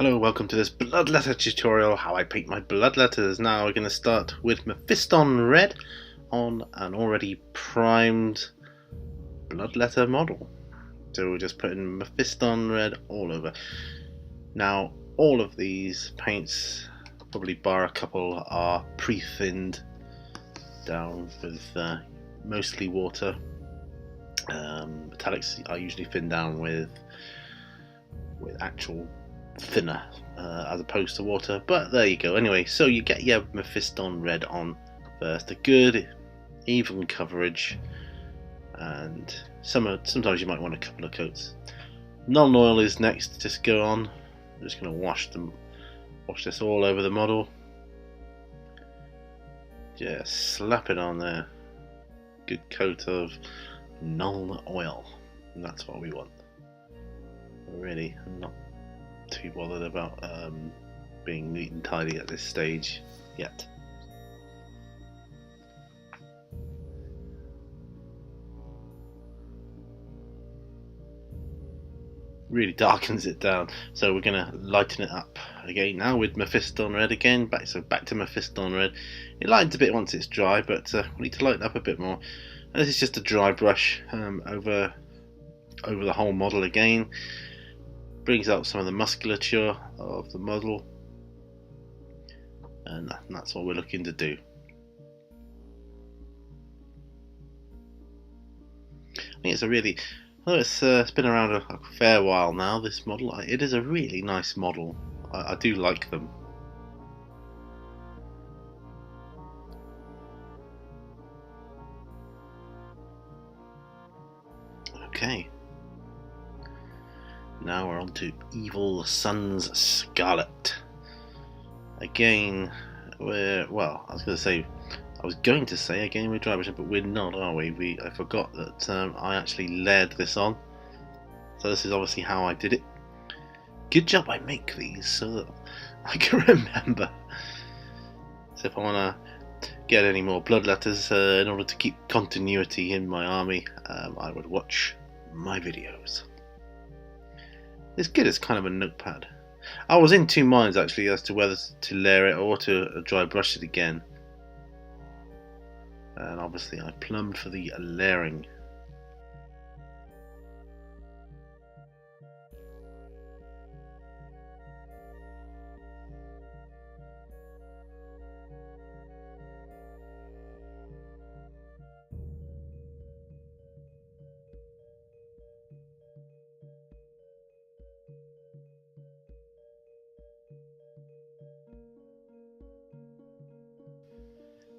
Hello, welcome to this Bloodletter tutorial, how I paint my Bloodletters. Now we're going to start with Mephiston Red on an already primed Bloodletter model. So we're just putting Mephiston Red all over. Now all of these paints, probably bar a couple, are pre-thinned down with mostly water. Metallics I usually thin down with actual thinner as opposed to water, but there you go. Anyway, so you get your Mephiston Red on first, a good even coverage, and sometimes you might want a couple of coats. Null oil is next. Just go on. I'm just going to wash this all over the model. Just slap it on there. Good coat of null oil, and that's what we want. Really, I'm not too bothered about being neat and tidy at this stage yet. Really darkens it down, so we're going to lighten it up again now with Mephiston Red again. Back to Mephiston Red. It lightens a bit once it's dry, but we need to lighten up a bit more. And this is just a dry brush over the whole model again. Brings out some of the musculature of the model, and that's what we're looking to do. I think it's been around a fair while now, this model. It is a really nice model. I do like them. Okay. Now we're on to Evil Sun's Scarlett. Again, I was going to say again we're dry brushing, but we're not, are we? I forgot that I actually layered this on. So this is obviously how I did it. Good job I make these so that I can remember. So if I want to get any more Bloodletters in order to keep continuity in my army, I would watch my videos. It's good as kind of a notepad. I was in two minds actually as to whether to layer it or to dry brush it again. And obviously I plumbed for the layering.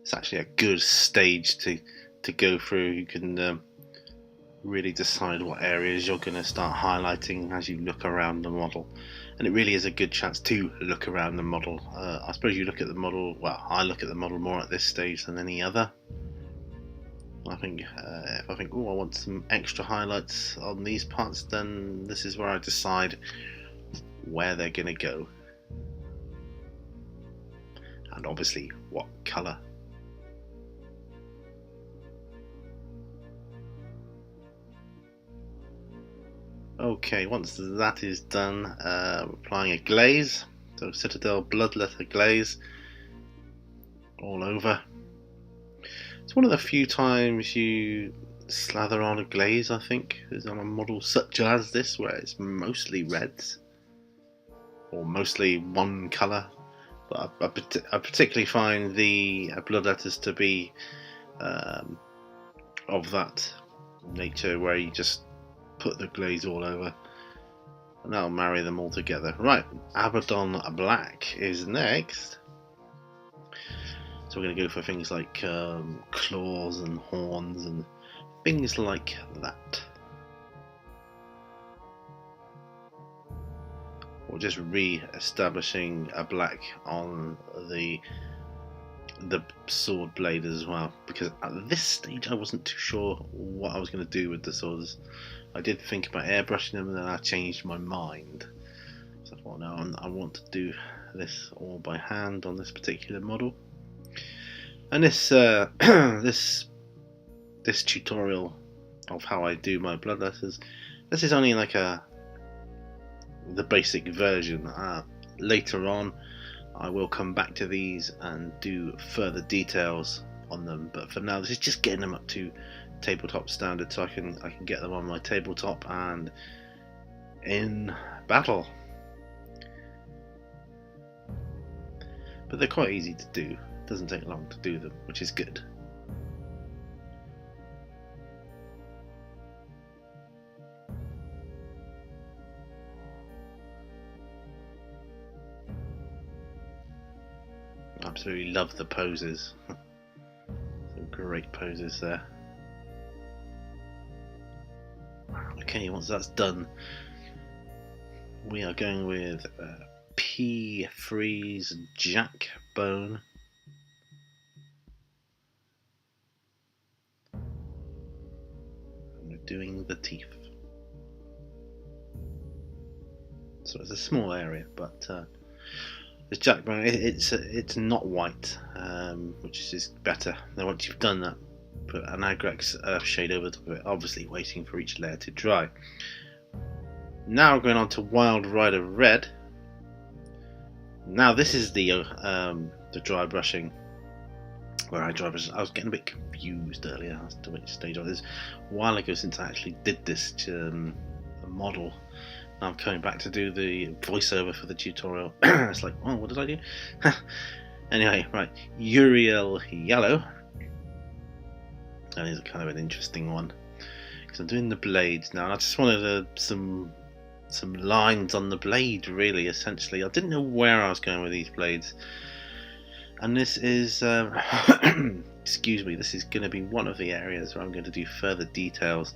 It's actually a good stage to go through. You can really decide what areas you're going to start highlighting as you look around the model, and it really is a good chance to look around the model. I suppose you look at the model, well, I look at the model more at this stage than any other. I think if I think, oh, I want some extra highlights on these parts, then this is where I decide where they're going to go, and obviously what colour. Okay, once that is done, we're applying a glaze, so Citadel Bloodletter glaze all over. It's one of the few times you slather on a glaze, I think, is on a model such as this, where it's mostly reds, or mostly one colour. But I particularly find the Bloodletters to be of that nature, where you just put the glaze all over, and that'll marry them all together. Right, Abaddon Black is next. So we're going to go for things like claws and horns and things like that. We're just re-establishing a black on the sword blade as well, because at this stage I wasn't too sure what I was going to do with the swords. I did think about airbrushing them, and then I changed my mind. So I thought, no, I want to do this all by hand on this particular model. And this this tutorial of how I do my Bloodletters, this is only like a the basic version. Later on I will come back to these and do further details on them, but for now this is just getting them up to tabletop standard so I can get them on my tabletop and in battle. But they're quite easy to do, it doesn't take long to do them, which is good. Absolutely love the poses. Some great poses there. Okay, once that's done, we are going with P3's Jackbone. And we're doing the teeth. So it's a small area, but the Jackbone, it's not white, which is better. Now once you've done that, put an Agrex Earth shade over top of it, obviously waiting for each layer to dry. Now we're going on to Wild Rider Red. Now this is the dry brushing, where I dry brush. I was getting a bit confused earlier as to which stage I was. A while ago since I actually did this model. Now I'm coming back to do the voiceover for the tutorial. It's like, oh, what did I do? Anyway, right, Uriel Yellow. That is kind of an interesting one because I'm doing the blades now. And I just wanted some lines on the blade, really. Essentially, I didn't know where I was going with these blades, and this is excuse me. This is going to be one of the areas where I'm going to do further details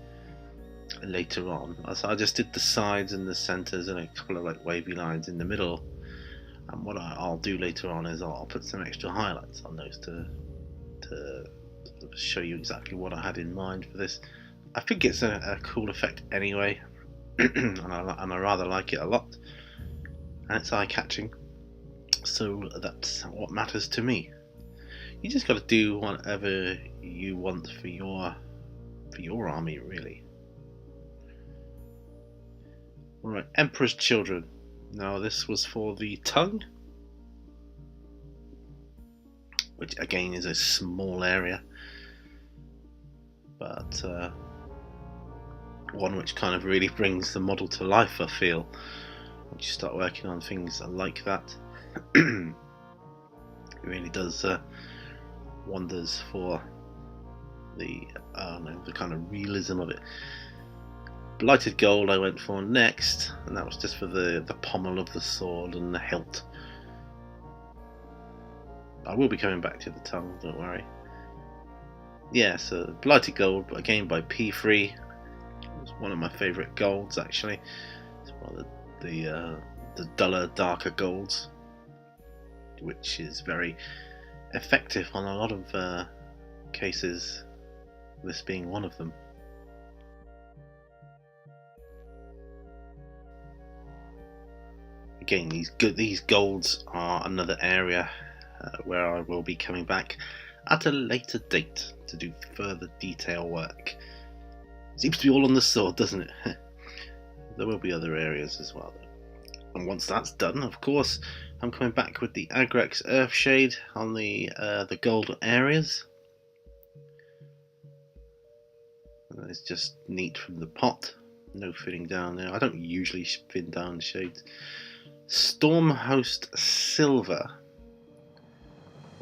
later on. So I just did the sides and the centers and a couple of like wavy lines in the middle, and what I'll do later on is I'll put some extra highlights on those to show you exactly what I had in mind for this. I think it's a cool effect anyway, and I rather like it a lot, and it's eye-catching, so that's what matters to me. You just got to do whatever you want for your army, really. Alright, Emperor's Children. Now this was for the tongue, which again is a small area, but one which kind of really brings the model to life, I feel, once you start working on things like that. It really does wonders for the kind of realism of it. Blighted Gold I went for next, and that was just for the pommel of the sword and the hilt. I will be coming back to the tongue, don't worry. Yeah, so Blighted Gold, again by P3. It was one of my favourite golds, actually. It's one of the duller, darker golds, which is very effective on a lot of cases, this being one of them. Again, these golds are another area where I will be coming back at a later date to do further detail work. Seems to be all on the sword, doesn't it? There will be other areas as well, though. And once that's done, of course, I'm coming back with the Agrex Earthshade on the gold areas. And it's just neat from the pot, no filling down there. I don't usually thin down shades. Stormhost Silver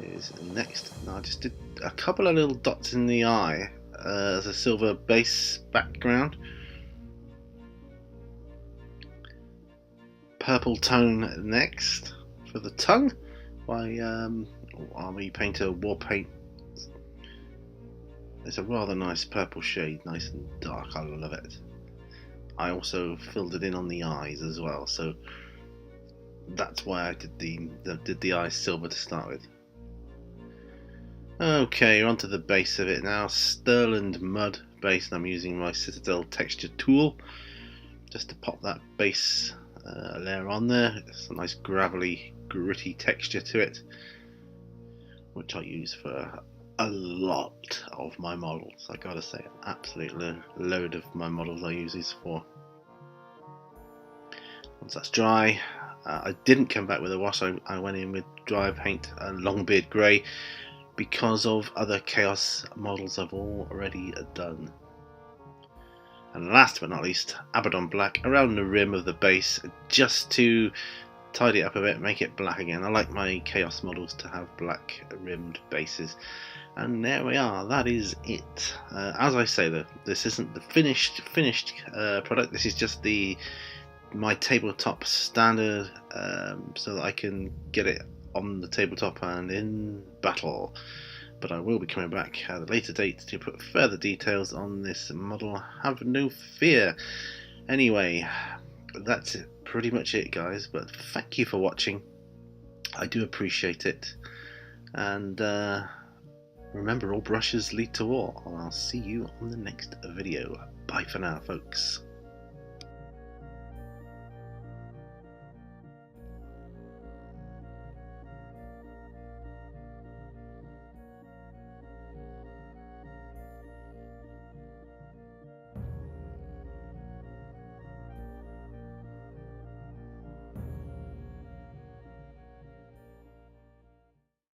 is next. Now I just did a couple of little dots in the eye as a silver base background. Purple tone next for the tongue by army painter Warpaint. It's a rather nice purple shade, nice and dark. I love it. I also filled it in on the eyes as well, so that's why I did the eyes silver to start with. Okay, onto the base of it now. Sterland Mud base, and I'm using my Citadel texture tool just to pop that base layer on there. It's a nice gravelly, gritty texture to it, which I use for a lot of my models. I gotta say, an absolute load of my models I use these for. Once that's dry, I didn't come back with a wash. I went in with dry paint and Longbeard Grey because of other Chaos models I've already done. And last but not least, Abaddon Black around the rim of the base, just to tidy it up a bit, make it black again. I like my Chaos models to have black rimmed bases. And there we are, that is it. As I say though, this isn't the finished product, this is just my tabletop standard, so that I can get it on the tabletop and in battle. But I will be coming back at a later date to put further details on this model, have no fear. Anyway, that's pretty much it guys, but thank you for watching, I do appreciate it, and remember, all brushes lead to war, and I'll see you on the next video. Bye for now folks.